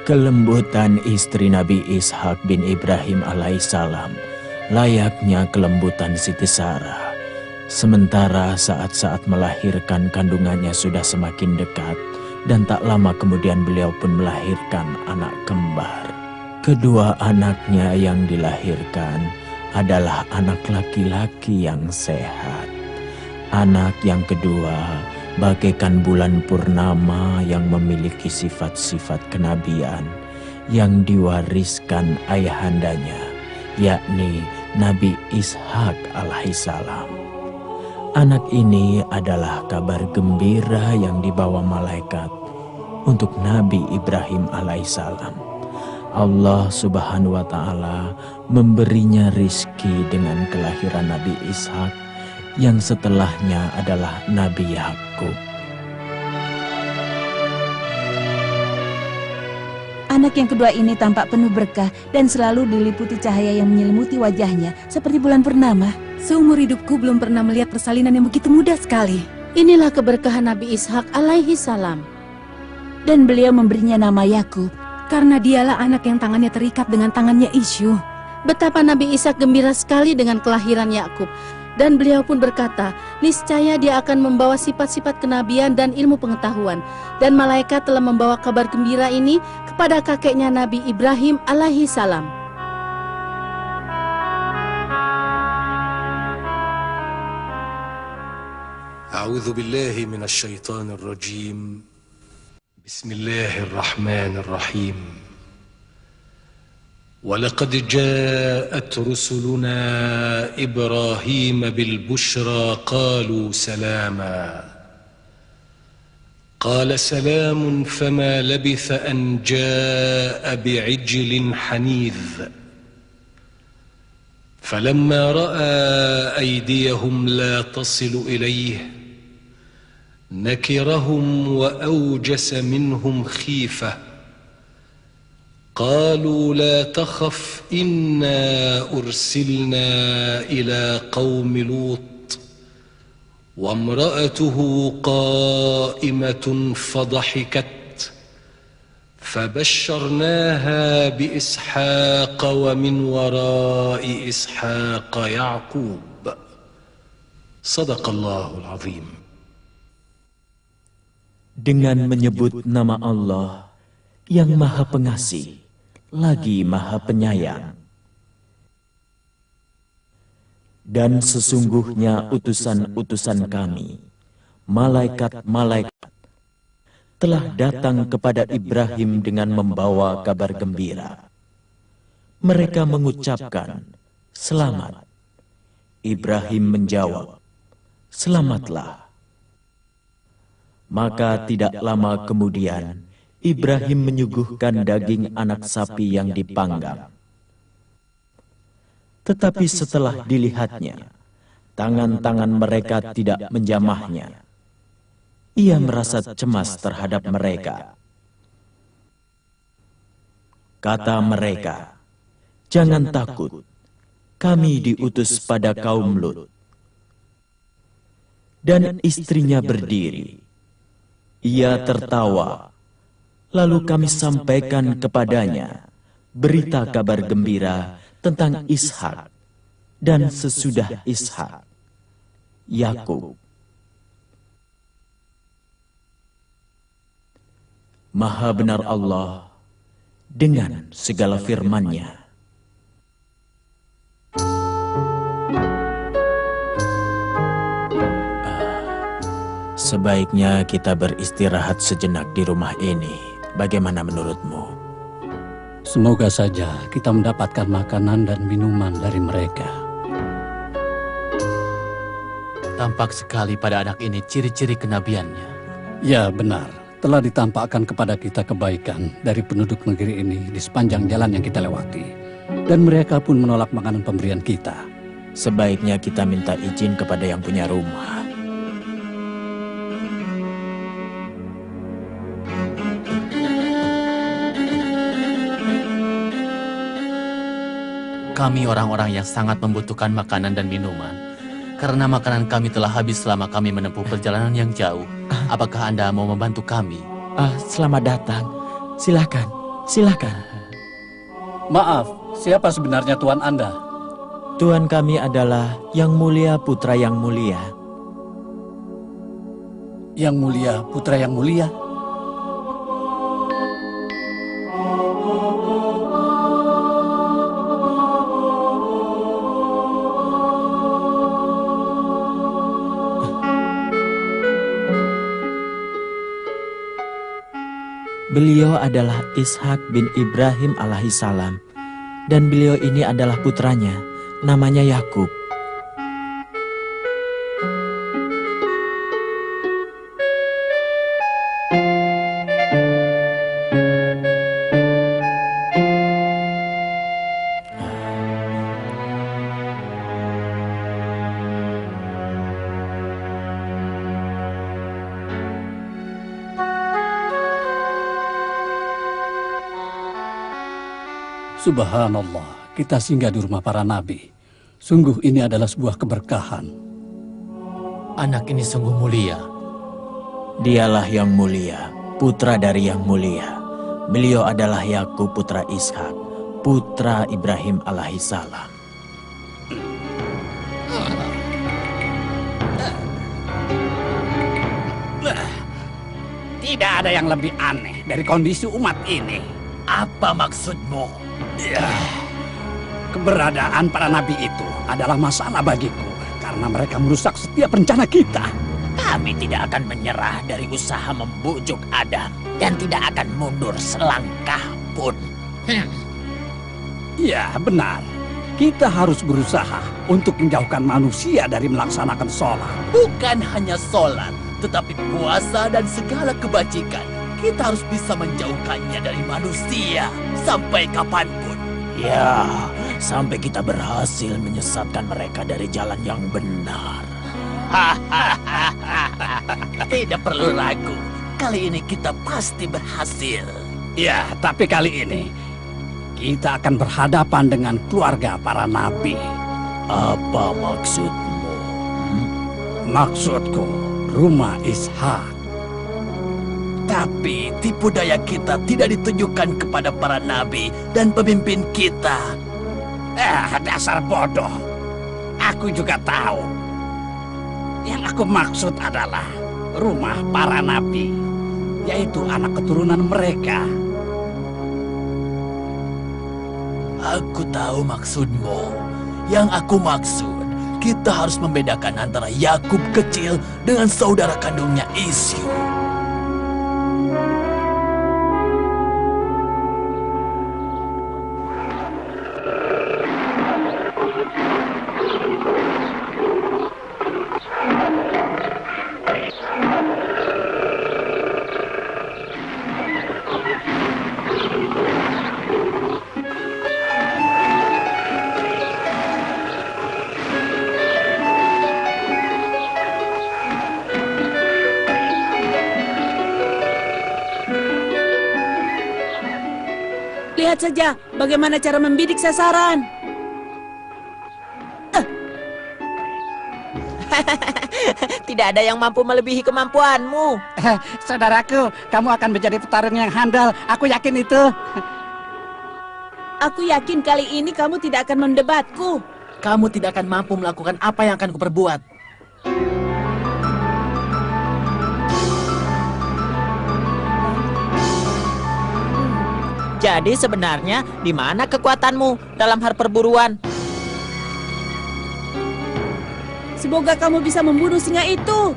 Kelembutan istri Nabi Ishak bin Ibrahim alaihissalam layaknya kelembutan Siti Sarah. Sementara saat-saat melahirkan kandungannya sudah semakin dekat dan tak lama kemudian beliau pun melahirkan anak kembar. Kedua anaknya yang dilahirkan adalah anak laki-laki yang sehat. Anak yang kedua bagaikan bulan purnama yang memiliki sifat-sifat kenabian yang diwariskan ayahandanya, yakni Nabi Ishak alaihissalam. Anak ini adalah kabar gembira yang dibawa malaikat untuk Nabi Ibrahim alaihissalam. Allah subhanahu wa ta'ala memberinya rizki dengan kelahiran Nabi Ishak yang setelahnya adalah Nabi Yakub. Anak yang kedua ini tampak penuh berkah dan selalu diliputi cahaya yang menyelimuti wajahnya seperti bulan purnama. Seumur hidupku belum pernah melihat persalinan yang begitu mudah sekali. Inilah keberkahan Nabi Ishak alaihi salam. Dan beliau memberinya nama Yakub karena dialah anak yang tangannya terikat dengan tangannya Isyu. Betapa Nabi Ishak gembira sekali dengan kelahiran Yakub. Dan beliau pun berkata, niscaya dia akan membawa sifat-sifat kenabian dan ilmu pengetahuan. Dan malaikat telah membawa kabar gembira ini kepada kakeknya Nabi Ibrahim alaihi salam. A'udzu billahi minasy syaithanir rajim. Bismillahirrahmanirrahim. ولقد جاءت رسلنا إبراهيم بالبشرى قالوا سلاما قال سلام فما لبث أن جاء بعجل حنيذ فلما رأى أيديهم لا تصل إليه نكرهم وأوجس منهم خيفة قالوا لا تخف إنا أرسلنا إلى قوم لوط وامرأته قائمة فضحكت فبشرناها بإسحاق ومن وراء إسحاق يعقوب صدق الله العظيم. Dengan menyebut nama Allah yang Maha Pengasih lagi Maha Penyayang. Dan sesungguhnya utusan-utusan kami, malaikat-malaikat, telah datang kepada Ibrahim dengan membawa kabar gembira. Mereka mengucapkan, "Selamat." Ibrahim menjawab, "Selamatlah." Maka tidak lama kemudian, Ibrahim menyuguhkan daging anak sapi yang dipanggang. Tetapi setelah dilihatnya, tangan-tangan mereka tidak menjamahnya. Ia merasa cemas terhadap mereka. Kata mereka, "Jangan takut, kami diutus pada kaum Lut." Dan istrinya berdiri. Ia tertawa. Lalu kami sampaikan kepadanya berita kabar gembira tentang Ishak dan sesudah Ishak, Yakub. Maha benar Allah dengan segala firman-Nya. Sebaiknya kita beristirahat sejenak di rumah ini. Bagaimana menurutmu? Semoga saja kita mendapatkan makanan dan minuman dari mereka. Tampak sekali pada anak ini ciri-ciri kenabiannya. Ya, benar. Telah ditampakkan kepada kita kebaikan dari penduduk negeri ini di sepanjang jalan yang kita lewati. Dan mereka pun menolak makanan pemberian kita. Sebaiknya kita minta izin kepada yang punya rumah. Kami orang-orang yang sangat membutuhkan makanan dan minuman. Karena makanan kami telah habis selama kami menempuh perjalanan yang jauh. Apakah Anda mau membantu kami? Selamat datang. Silakan, Silakan. Maaf, siapa sebenarnya tuan Anda? Tuan kami adalah Yang Mulia Putra Yang Mulia. Yang Mulia, Putra Yang Mulia? Beliau adalah Ishak bin Ibrahim alaihissalam. Dan beliau ini adalah putranya, namanya Yakub. Subhanallah, kita singgah di rumah para nabi. Sungguh ini adalah sebuah keberkahan. Anak ini sungguh mulia. Dialah Yang Mulia, putra dari Yang Mulia. Beliau adalah Yakub putra Ishak, putra Ibrahim alaihissalam. Tidak ada yang lebih aneh dari kondisi umat ini. Apa maksudmu? Keberadaan para nabi itu adalah masalah bagiku karena mereka merusak setiap rencana kita. Kami tidak akan menyerah dari usaha membujuk Adam dan tidak akan mundur selangkah pun. Ya, benar. Kita harus berusaha untuk menjauhkan manusia dari melaksanakan sholat. Bukan hanya sholat, tetapi puasa dan segala kebajikan. Kita harus bisa menjauhkannya dari manusia sampai kapanpun. Ya, sampai kita berhasil menyesatkan mereka dari jalan yang benar. Tidak perlu ragu, kali ini kita pasti berhasil. Ya, tapi kali ini kita akan berhadapan dengan keluarga para nabi. Apa maksudmu? Maksudku, rumah Ishak. Tapi tipu daya kita tidak ditujukan kepada para nabi dan pemimpin kita. Dasar bodoh. Aku juga tahu. Yang aku maksud adalah rumah para nabi, yaitu anak keturunan mereka. Aku tahu maksudmu. Yang aku maksud, kita harus membedakan antara Yakub kecil dengan saudara kandungnya Isyuk. Lihat saja bagaimana cara membidik sasaran. Tidak ada yang mampu melebihi kemampuanmu. Saudaraku, kamu akan menjadi petarung yang handal. Aku yakin itu. Aku yakin kali ini kamu tidak akan mendebatku. Kamu tidak akan mampu melakukan apa yang akan kuperbuat. Jadi sebenarnya di mana kekuatanmu dalam hal perburuan? Semoga kamu bisa membunuh singa itu.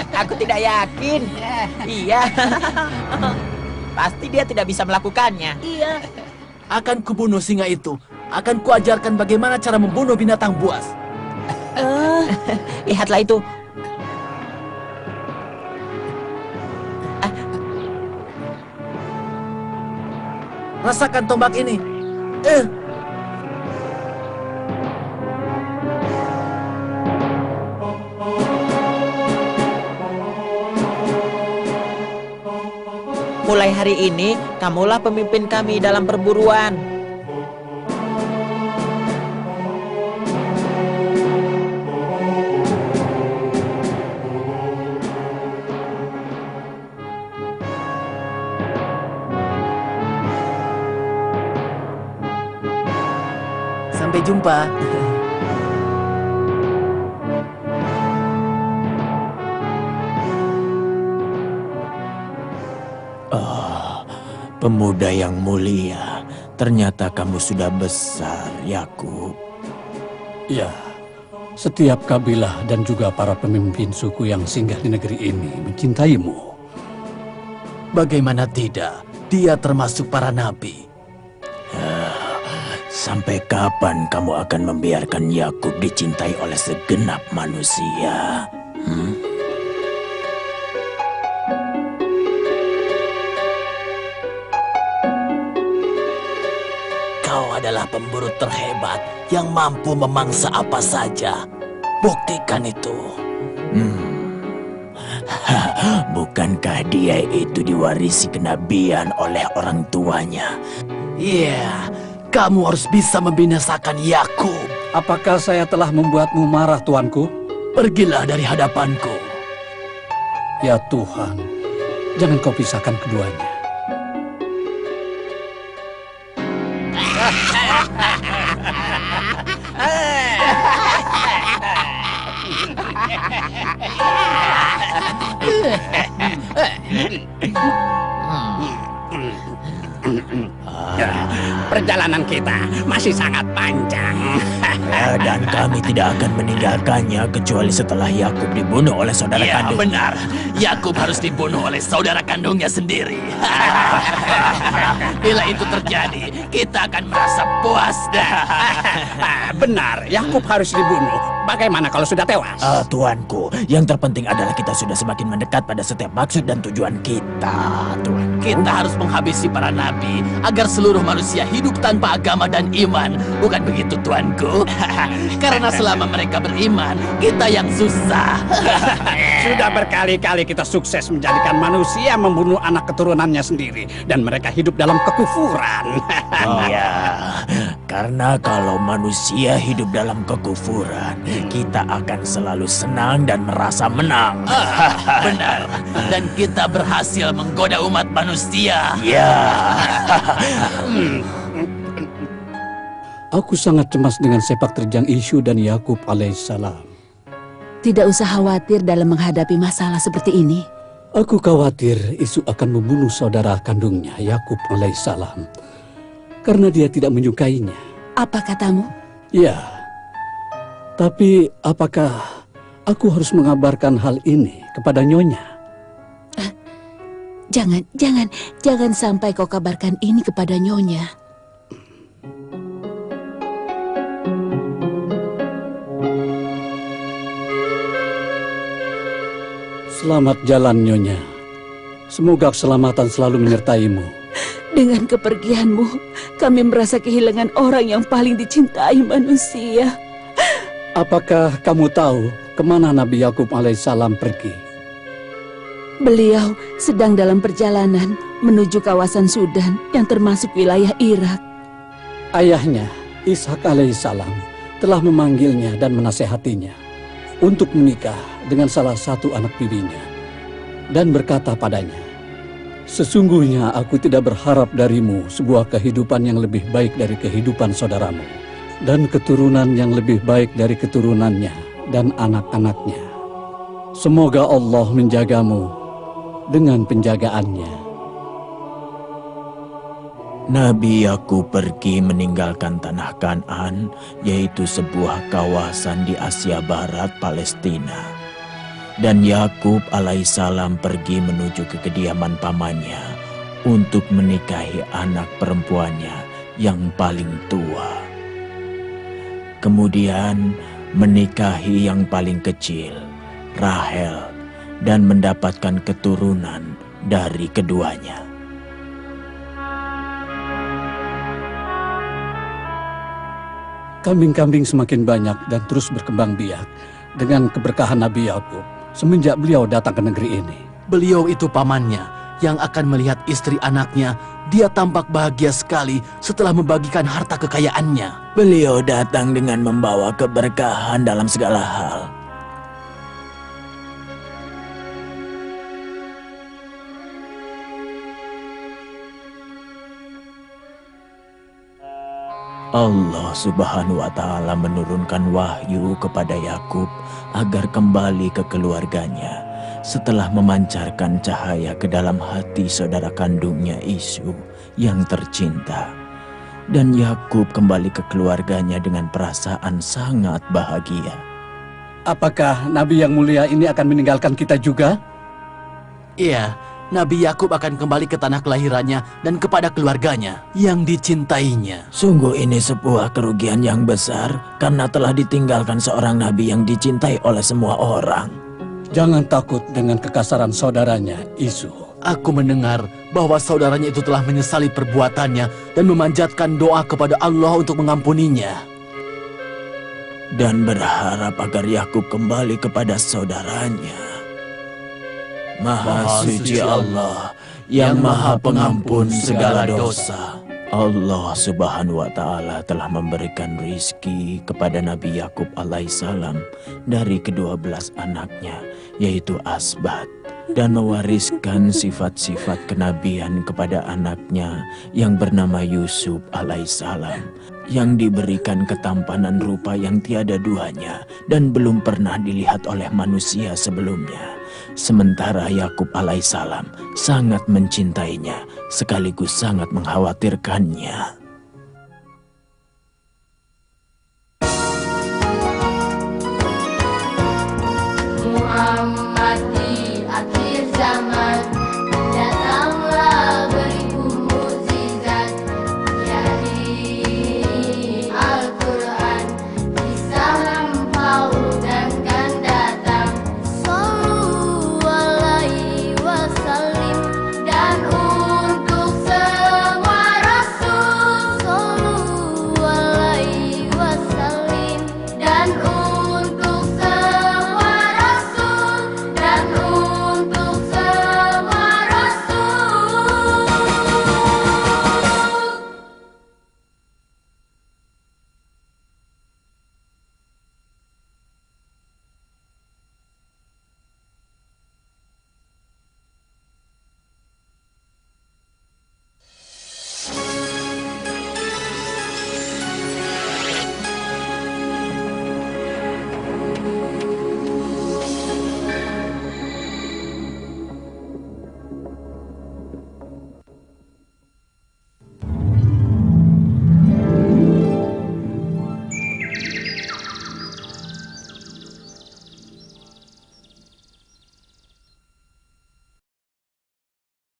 Aku tidak yakin. Iya. Pasti dia tidak bisa melakukannya. Iya. Akan kubunuh singa itu. Akan kuajarkan bagaimana cara membunuh binatang buas. Lihatlah itu. Rasakan tombak ini. Mulai hari ini, kamulah pemimpin kami dalam perburuan. Sampai jumpa. Pemuda yang mulia, ternyata kamu sudah besar, Yakub. Ya, setiap kabilah dan juga para pemimpin suku yang singgah di negeri ini mencintaimu. Bagaimana tidak? Dia termasuk para nabi. Sampai kapan kamu akan membiarkan Yakub dicintai oleh segenap manusia? Kau adalah pemburu terhebat yang mampu memangsa apa saja. Buktikan itu. Bukankah dia itu diwarisi kenabian oleh orang tuanya? Iya, kamu harus bisa membinasakan Yakub. Apakah saya telah membuatmu marah, tuanku? Pergilah dari hadapanku. Ya Tuhan, jangan kau pisahkan keduanya. Perjalanan kita masih sangat panjang. Ya, dan kami tidak akan meninggalkannya kecuali setelah Yakub dibunuh oleh saudara kandung. Benar, Yakub harus dibunuh oleh saudara kandungnya sendiri. Bila itu terjadi, kita akan merasa puas dah. Benar, Yakub harus dibunuh. Bagaimana kalau sudah tewas? Tuanku, yang terpenting adalah kita sudah semakin mendekat pada setiap maksud dan tujuan kita, Tuan. Kita harus menghabisi para nabi agar seluruh manusia hidup tanpa agama dan iman. Bukan begitu, tuanku? Karena selama mereka beriman, kita yang susah. Sudah berkali-kali kita sukses menjadikan manusia membunuh anak keturunannya sendiri. Dan mereka hidup dalam kekufuran. Iya, karena kalau manusia hidup dalam kekufuran, kita akan selalu senang dan merasa menang. Benar, dan kita berhasil menggoda umat manusia. Ya. Aku sangat cemas dengan sepak terjang Isyu dan Yakub alaihissalam. Tidak usah khawatir dalam menghadapi masalah seperti ini. Aku khawatir Isyu akan membunuh saudara kandungnya Yakub alaihissalam karena dia tidak menyukainya. Apa katamu? Ya, tapi apakah aku harus mengabarkan hal ini kepada Nyonya? Jangan sampai kau kabarkan ini kepada Nyonya. Selamat jalan, Nyonya. Semoga keselamatan selalu menyertaimu. Dengan kepergianmu, kami merasa kehilangan orang yang paling dicintai manusia. Apakah kamu tahu kemana Nabi Yakub alaihissalam pergi? Beliau sedang dalam perjalanan menuju kawasan Sudan yang termasuk wilayah Irak. Ayahnya, Ishak alaihissalam, telah memanggilnya dan menasehatinya untuk menikah dengan salah satu anak bibinya dan berkata padanya, "Sesungguhnya aku tidak berharap darimu sebuah kehidupan yang lebih baik dari kehidupan saudaramu dan keturunan yang lebih baik dari keturunannya dan anak-anaknya. Semoga Allah menjagamu dengan penjagaannya." Nabi Yakub pergi meninggalkan tanah Kan'an, yaitu sebuah kawasan di Asia Barat, Palestina. Dan Yakub alaihissalam pergi menuju ke kediaman pamannya untuk menikahi anak perempuannya yang paling tua. Kemudian menikahi yang paling kecil, Rahel, dan mendapatkan keturunan dari keduanya. Kambing-kambing semakin banyak dan terus berkembang biak dengan keberkahan Nabi Yakub semenjak beliau datang ke negeri ini. Beliau itu pamannya yang akan melihat istri anaknya. Dia tampak bahagia sekali setelah membagikan harta kekayaannya. Beliau datang dengan membawa keberkahan dalam segala hal. Allah Subhanahu wa Ta'ala menurunkan wahyu kepada Yakub agar kembali ke keluarganya setelah memancarkan cahaya ke dalam hati saudara kandungnya Isu yang tercinta. Dan Yakub kembali ke keluarganya dengan perasaan sangat bahagia. Apakah Nabi yang mulia ini akan meninggalkan kita juga? Iya, Nabi Yakub akan kembali ke tanah kelahirannya dan kepada keluarganya yang dicintainya. Sungguh ini sebuah kerugian yang besar karena telah ditinggalkan seorang nabi yang dicintai oleh semua orang. Jangan takut dengan kekasaran saudaranya, Isu. Aku mendengar bahwa saudaranya itu telah menyesali perbuatannya dan memanjatkan doa kepada Allah untuk mengampuninya. Dan berharap agar Yakub kembali kepada saudaranya. Maha suci Allah yang maha pengampun segala dosa. Allah Subhanahu wa Ta'ala telah memberikan rizki kepada Nabi Yakub alaihissalam dari ke-12 anaknya, yaitu Asbat, dan mewariskan sifat-sifat kenabian kepada anaknya yang bernama Yusuf alaihissalam, yang diberikan ketampanan rupa yang tiada duanya dan belum pernah dilihat oleh manusia sebelumnya. Sementara Yakub alaihissalam sangat mencintainya sekaligus sangat mengkhawatirkannya.